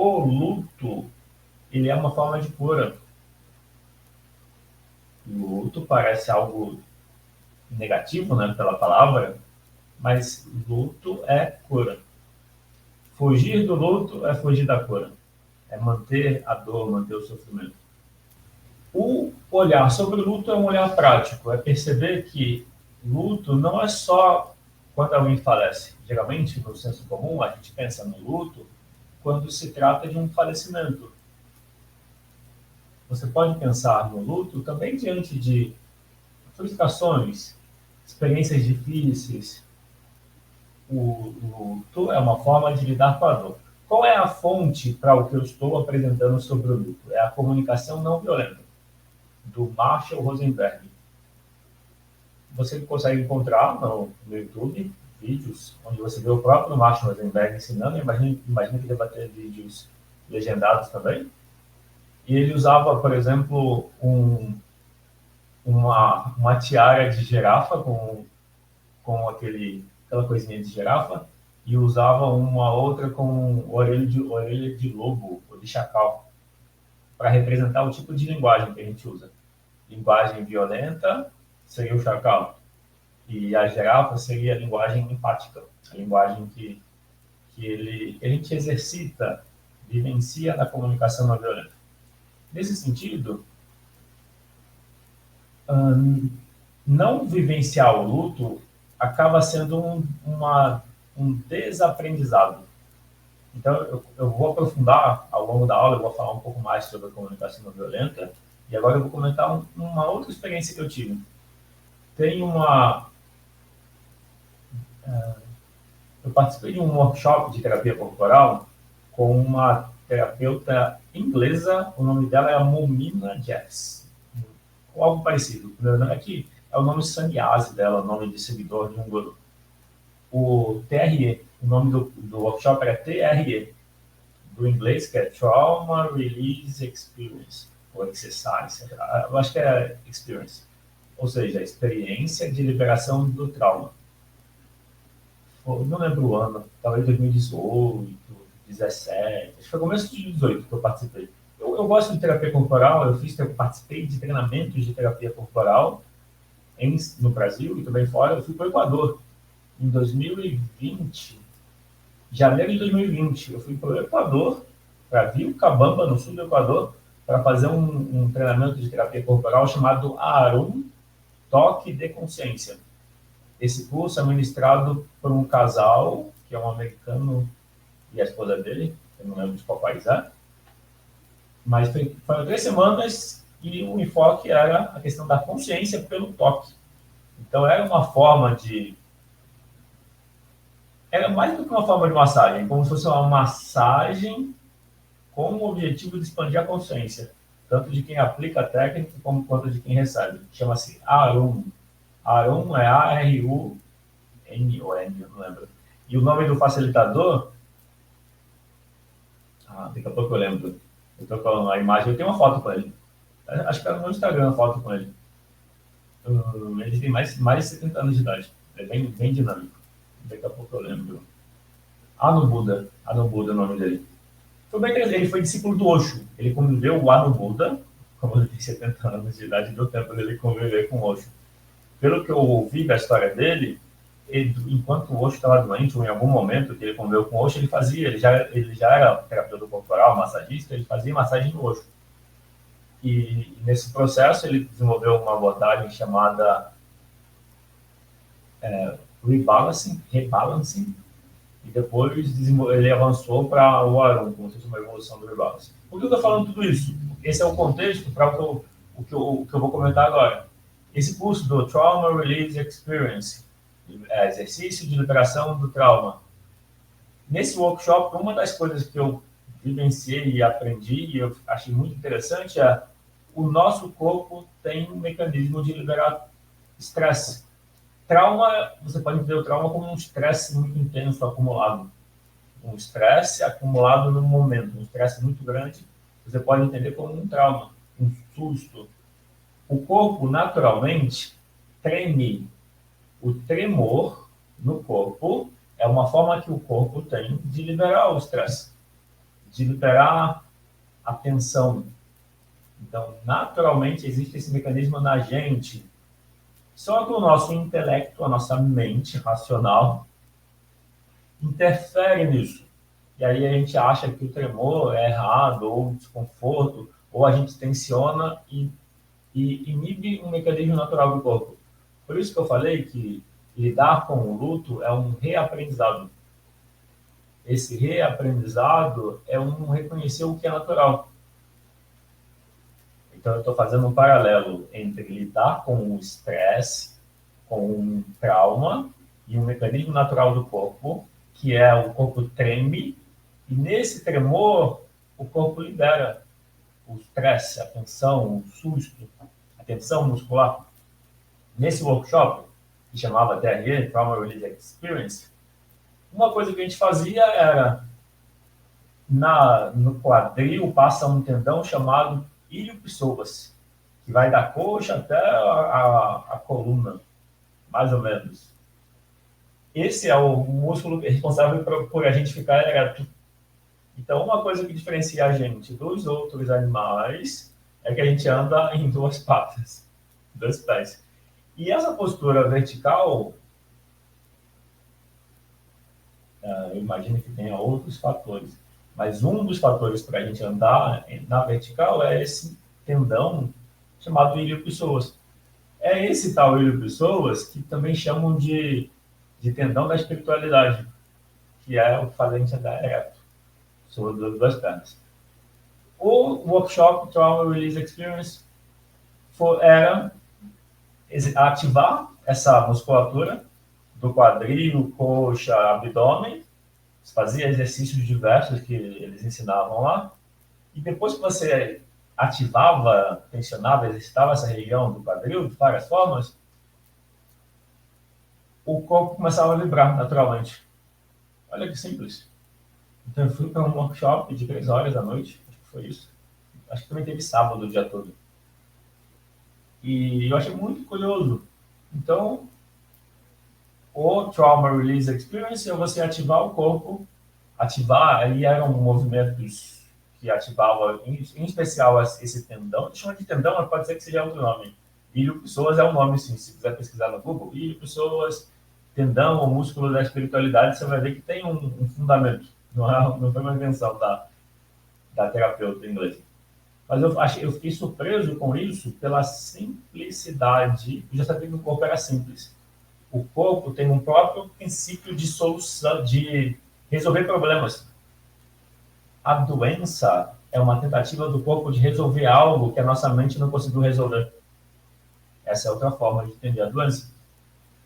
o luto, ele é uma forma de cura. Luto parece algo negativo, né, pela palavra, mas luto é cura. Fugir do luto é fugir da cura. É manter a dor, manter o sofrimento. O olhar sobre o luto é um olhar prático, é perceber que luto não é só quando alguém falece. Geralmente, no senso comum, a gente pensa no luto quando se trata de um falecimento. Você pode pensar no luto também diante de frustrações, experiências difíceis. O luto é uma forma de lidar com a dor. Qual é a fonte para o que eu estou apresentando sobre o luto? É a comunicação não violenta, do Marshall Rosenberg. Você consegue encontrar no YouTube vídeos onde você vê o próprio Marshall Rosenberg ensinando. Imagina que deva ter vídeos legendados também. E ele usava, por exemplo, uma tiara de girafa com aquela coisinha de girafa, e usava uma outra com orelha de lobo ou de chacal, para representar o tipo de linguagem que a gente usa. Linguagem violenta seria o chacal, e a girafa seria a linguagem empática, a linguagem que a gente exercita, vivencia na comunicação não violenta. Nesse sentido, não vivenciar o luto acaba sendo um desaprendizado. Então, eu vou aprofundar ao longo da aula, eu vou falar um pouco mais sobre a comunicação não violenta, e agora eu vou comentar uma outra experiência que eu tive. Tem eu participei de um workshop de terapia corporal com uma terapeuta inglesa, o nome dela é Momina Jeffs, ou algo parecido. Aqui é o nome sannyasi dela, o nome de seguidor de um guru. O TRE, o nome do workshop era TRE, do inglês, que é Trauma Release Experience, ou Exercise, eu acho que é Experience, ou seja, experiência de liberação do trauma. Não lembro o ano, talvez 2018, 2017, acho que foi começo de 2018 que eu participei. Eu gosto de terapia corporal, eu participei de treinamentos de terapia corporal no Brasil e também fora. Eu fui para o Equador em 2020, janeiro de 2020. Eu fui para o Equador, para Vilcabamba, no sul do Equador, para fazer um treinamento de terapia corporal chamado Arum, Toque de Consciência. Esse curso é ministrado por um casal, que é um americano e a esposa dele, eu não lembro de qual país é, mas foram 3 semanas e o enfoque era a questão da consciência pelo toque. Então era uma forma era mais do que uma forma de massagem, como se fosse uma massagem com o objetivo de expandir a consciência, tanto de quem aplica a técnica quanto de quem recebe. Chama-se Arum. Arum é A-R-U-N ou N, eu não lembro. E o nome do facilitador, daqui a pouco eu lembro. Eu estou falando a imagem, eu tenho uma foto com ele. Acho que era no meu Instagram a foto com ele. Ele tem mais de 70 anos de idade. É bem dinâmico. Daqui a pouco eu lembro. Anubuda é o nome dele. Foi bem interessante. Ele foi discípulo do Osho. Ele conviveu o Anubuda, como ele tem 70 anos de idade, deu tempo dele conviver com o Osho. Pelo que eu ouvi da história dele, enquanto o Osho estava doente, ou em algum momento que ele conviveu com o Osho, ele já era terapeuta corporal, massagista, ele fazia massagem no Osho. E nesse processo ele desenvolveu uma abordagem chamada rebalancing, e depois ele avançou para o Arum, como se fosse uma evolução do rebalancing. Por que eu estou falando tudo isso? Esse é o contexto para o que eu vou comentar agora. Esse curso do Trauma Release Experience, exercício de liberação do trauma. Nesse workshop, uma das coisas que eu vivenciei e aprendi, e eu achei muito interessante, é o nosso corpo tem um mecanismo de liberar estresse. Trauma, você pode ver o trauma como um estresse muito intenso acumulado. Um estresse acumulado no momento, um estresse muito grande, você pode entender como um trauma, um susto. O corpo, naturalmente, treme. O tremor no corpo é uma forma que o corpo tem de liberar o estresse. de liberar a tensão. Então, naturalmente, existe esse mecanismo na gente. Só que o nosso intelecto, a nossa mente racional, interfere nisso. E aí a gente acha que o tremor é errado, ou desconforto, ou a gente tensiona e inibe um mecanismo natural do corpo. Por isso que eu falei que lidar com o luto é um reaprendizado. Esse reaprendizado é um reconhecer o que é natural. Então, eu estou fazendo um paralelo entre lidar com o estresse, com um trauma e um mecanismo natural do corpo, que é o corpo treme, e nesse tremor, o corpo libera o estresse, a tensão, o susto, a tensão muscular. Nesse workshop, que chamava TRE, Trauma Release Experience, uma coisa que a gente fazia era, no quadril, passa um tendão chamado iliopsoas, que vai da coxa até a coluna, mais ou menos. Esse é o músculo responsável por a gente ficar ereto. Então, uma coisa que diferencia a gente dos outros animais é que a gente anda em duas patas, dois pés. E essa postura vertical, eu imagino que tenha outros fatores, mas um dos fatores para a gente andar na vertical é esse tendão chamado iliopsoas. É esse tal iliopsoas que também chamam de tendão da espiritualidade, que é o que faz a gente andar ereto, sobre as duas pernas. O workshop Trauma Release Experience era ativar essa musculatura do quadril, coxa, abdômen, fazia exercícios diversos que eles ensinavam lá, e depois que você ativava, tensionava, exercitava essa região do quadril de várias formas, o corpo começava a vibrar naturalmente. Olha que simples. Então eu fui para um workshop de 3 horas da noite, acho que foi isso. Acho que também teve sábado o dia todo. E eu achei muito curioso. Então, o Trauma Release Experience é você ativar o corpo, ativar, aí eram movimentos que ativavam, em especial, esse tendão. Chama de tendão, mas pode ser que seja outro nome. Iliopsoas é o nome, sim, se quiser pesquisar no Google. Iliopsoas, tendão ou músculo da espiritualidade, você vai ver que tem um fundamento. Não foi uma invenção da terapeuta inglesa. Mas eu fiquei surpreso com isso pela simplicidade. Eu já sabia que o corpo era simples. O corpo tem um próprio princípio de solução, de resolver problemas. A doença é uma tentativa do corpo de resolver algo que a nossa mente não conseguiu resolver. Essa é outra forma de entender a doença.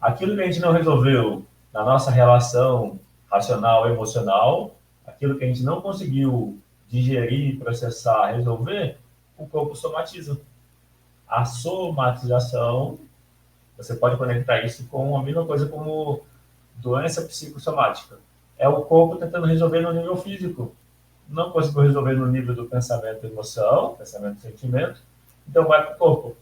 Aquilo que a gente não resolveu na nossa relação racional, emocional, aquilo que a gente não conseguiu digerir, processar, resolver, o corpo somatiza. A somatização, você pode conectar isso com a mesma coisa como doença psicossomática. É o corpo tentando resolver no nível físico. Não conseguiu resolver no nível do pensamento e emoção, pensamento e sentimento, então vai para o corpo,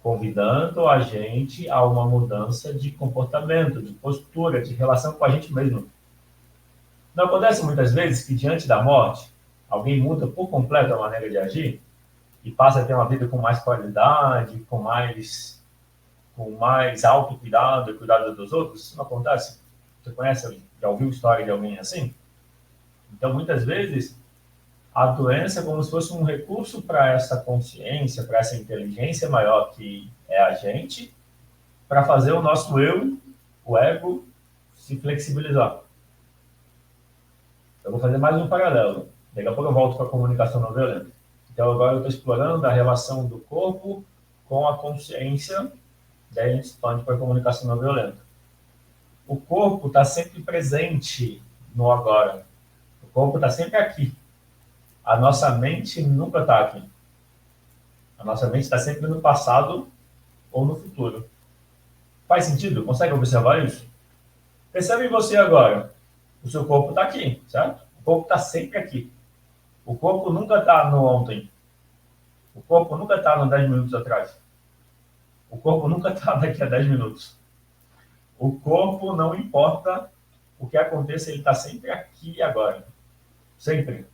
convidando a gente a uma mudança de comportamento, de postura, de relação com a gente mesmo. Não acontece muitas vezes que, diante da morte, alguém muda por completo a maneira de agir e passa a ter uma vida com mais qualidade, com mais autocuidado e cuidado dos outros? Isso não acontece? Você conhece, já ouviu história de alguém assim? Então, muitas vezes, a doença é como se fosse um recurso para essa consciência, para essa inteligência maior que é a gente, para fazer o nosso eu, o ego, se flexibilizar. Eu vou fazer mais um paralelo. Daqui a pouco eu volto para a comunicação não violenta. Então, agora eu estou explorando a relação do corpo com a consciência, daí a gente expande para a comunicação não violenta. O corpo está sempre presente no agora. O corpo está sempre aqui. A nossa mente nunca está aqui. A nossa mente está sempre no passado ou no futuro. Faz sentido? Consegue observar isso? Percebe você agora. O seu corpo está aqui, certo? O corpo está sempre aqui. O corpo nunca está no ontem. O corpo nunca está no 10 minutos atrás. O corpo nunca está daqui a 10 minutos. O corpo não importa o que aconteça, ele está sempre aqui e agora. Sempre.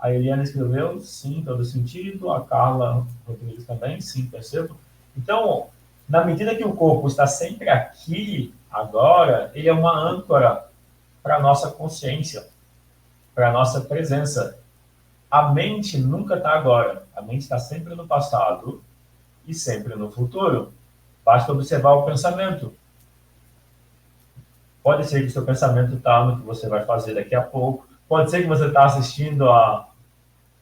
A Eliana escreveu, sim, todo sentido. A Carla Rodrigues também, sim, percebo. Então, na medida que o corpo está sempre aqui, agora, ele é uma âncora para a nossa consciência, para a nossa presença. A mente nunca está agora. A mente está sempre no passado e sempre no futuro. Basta observar o pensamento. Pode ser que o seu pensamento está no que você vai fazer daqui a pouco. Pode ser que você está assistindo a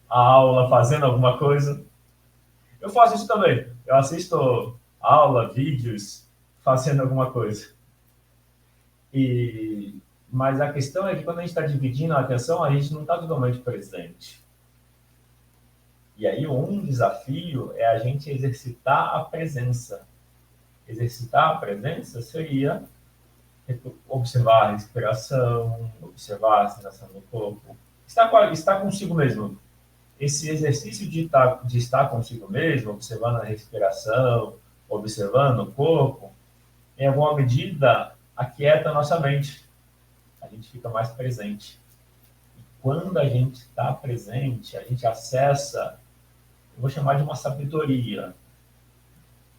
aula, fazendo alguma coisa. Eu faço isso também. Eu assisto aula, vídeos, fazendo alguma coisa. Mas a questão é que quando a gente está dividindo a atenção, a gente não está totalmente presente. E aí um desafio é a gente exercitar a presença. Exercitar a presença seria observar a respiração, observar a sensação do corpo, estar consigo mesmo. Esse exercício de estar consigo mesmo, observando a respiração, observando o corpo, em alguma medida, aquieta a nossa mente. A gente fica mais presente. E quando a gente está presente, a gente acessa, eu vou chamar de uma sabedoria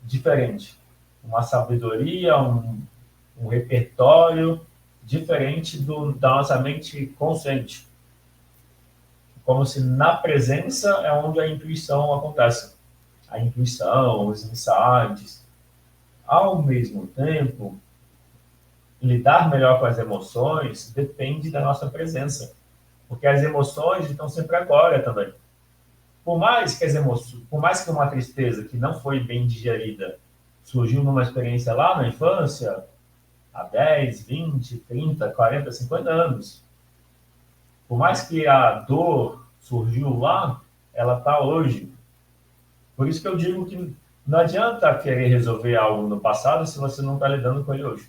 diferente. Uma sabedoria, um repertório diferente da nossa mente consciente. Como se na presença é onde a intuição acontece. A intuição, os insights. Ao mesmo tempo, lidar melhor com as emoções depende da nossa presença. Porque as emoções estão sempre agora também. Por mais que uma tristeza que não foi bem digerida surgiu numa experiência lá na infância, há 10, 20, 30, 40, 50 anos, por mais que a dor surgiu lá, ela está hoje. Por isso que eu digo que não adianta querer resolver algo no passado se você não está lidando com ele hoje.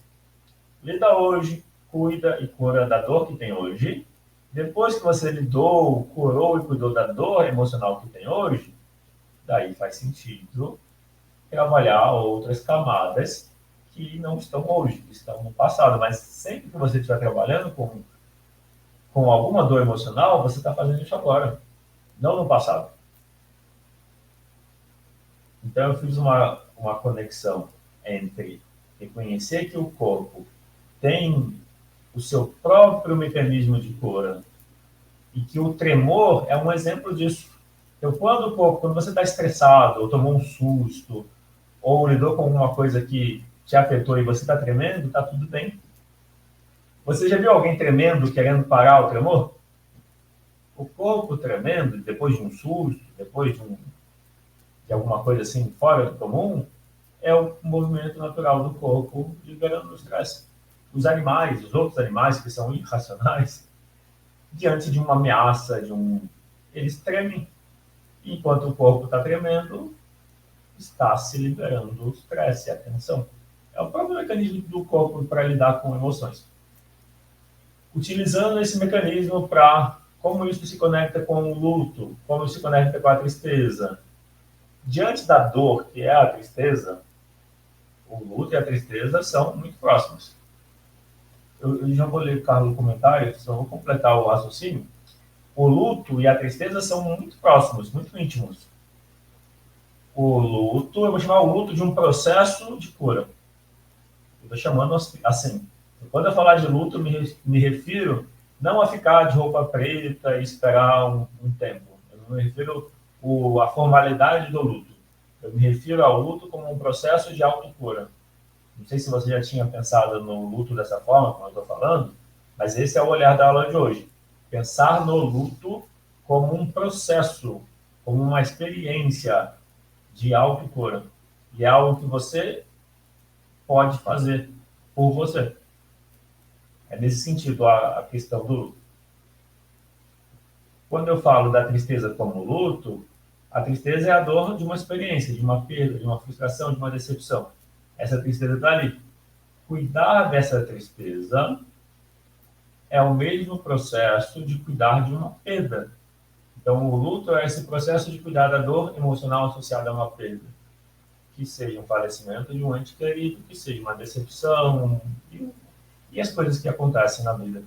Lida hoje, cuida e cura da dor que tem hoje. Depois que você lidou, curou e cuidou da dor emocional que tem hoje, daí faz sentido trabalhar outras camadas que não estão hoje, que estão no passado. Mas sempre que você estiver trabalhando com alguma dor emocional, você está fazendo isso agora, não no passado. Então, eu fiz uma conexão entre reconhecer que o corpo tem o seu próprio mecanismo de cura e que o tremor é um exemplo disso. Então, quando você está estressado, ou tomou um susto, ou lidou com alguma coisa que te afetou e você está tremendo, está tudo bem. Você já viu alguém tremendo, querendo parar o tremor? O corpo tremendo, depois de um susto, depois de alguma coisa assim fora do comum, é o movimento natural do corpo liberando o estresse. Os outros animais que são irracionais, diante de uma ameaça, eles tremem. Enquanto o corpo está tremendo, está se liberando o estresse, a tensão. É o próprio mecanismo do corpo para lidar com emoções. Utilizando esse mecanismo para como isso se conecta com o luto, como isso se conecta com a tristeza. Diante da dor, que é a tristeza, o luto e a tristeza são muito próximos. Eu já vou ler, Carlos, o comentário, só vou completar o raciocínio. O luto e a tristeza são muito próximos, muito íntimos. O luto, eu vou chamar o luto de um processo de cura. Eu estou chamando assim. Quando eu falar de luto, me refiro não a ficar de roupa preta e esperar um tempo. Eu não me refiro à formalidade do luto. Eu me refiro ao luto como um processo de autocura. Não sei se você já tinha pensado no luto dessa forma, como eu estou falando, mas esse é o olhar da aula de hoje. Pensar no luto como um processo, como uma experiência de autocura. E é algo que você pode fazer por você. É nesse sentido a questão do luto. Quando eu falo da tristeza como luto, a tristeza é a dor de uma experiência, de uma perda, de uma frustração, de uma decepção. Essa tristeza está ali. Cuidar dessa tristeza é o mesmo processo de cuidar de uma perda. Então, o luto é esse processo de cuidar da dor emocional associada a uma perda. Que seja um falecimento de um ente querido, que seja uma decepção, e as coisas que acontecem na vida.